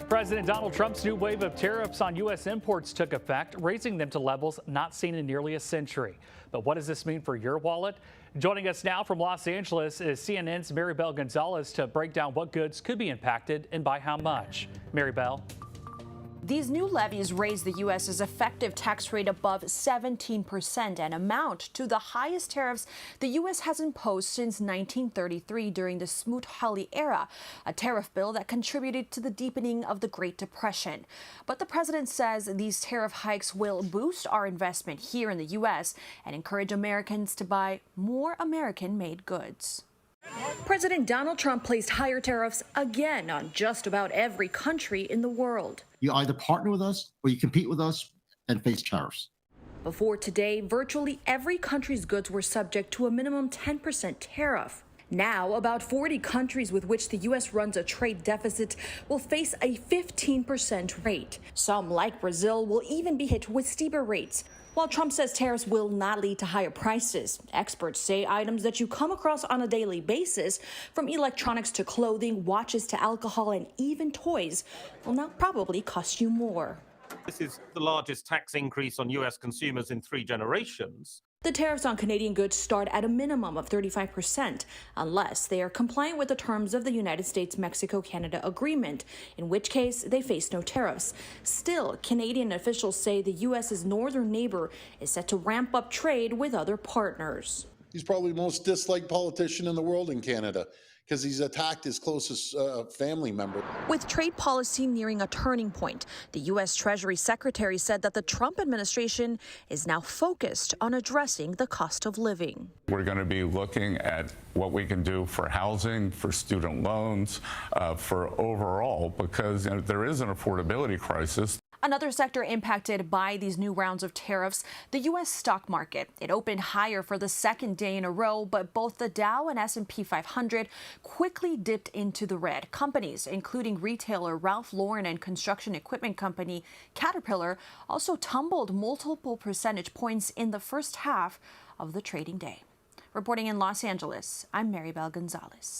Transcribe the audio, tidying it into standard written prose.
President Donald Trump's new wave of tariffs on U.S. imports took effect, raising them to levels not seen in nearly a century. But what does this mean for your wallet? Joining us now from Los Angeles is CNN's Maribel Gonzalez to break down what goods could be impacted and by how much. Maribel. These new levies raise the U.S.'s effective tax rate above 17% and amount to the highest tariffs the U.S. has imposed since 1933 during the Smoot-Hawley era, a tariff bill that contributed to the deepening of the Great Depression. But the president says these tariff hikes will boost our investment here in the U.S. and encourage Americans to buy more American-made goods. President Donald Trump placed higher tariffs again on just about every country in the world. You either partner with us or you compete with us and face tariffs. Before today, virtually every country's goods were subject to a minimum 10% tariff. Now, about 40 countries with which the U.S. runs a trade deficit will face a 15% rate. Some, like Brazil, will even be hit with steeper rates. While Trump says tariffs will not lead to higher prices, experts say items that you come across on a daily basis, from electronics to clothing, watches to alcohol, and even toys, will now probably cost you more. This is the largest tax increase on U.S. consumers in 3 generations. The tariffs on Canadian goods start at a minimum of 35%, unless they are compliant with the terms of the United States-Mexico-Canada agreement, in which case they face no tariffs. Still, Canadian officials say the U.S.'s northern neighbor is set to ramp up trade with other partners. He's probably the most disliked politician in the world in Canada, because he's attacked his closest family member. With trade policy nearing a turning point, the U.S. Treasury Secretary said that the Trump administration is now focused on addressing the cost of living. We're going to be looking at what we can do for housing, for student loans, for overall, because there is an affordability crisis. Another sector impacted by these new rounds of tariffs, the U.S. stock market. It opened higher for the second day in a row, but both the Dow and S&P 500 quickly dipped into the red. Companies, including retailer Ralph Lauren and construction equipment company Caterpillar, also tumbled multiple percentage points in the first half of the trading day. Reporting in Los Angeles, I'm Maribel Gonzalez.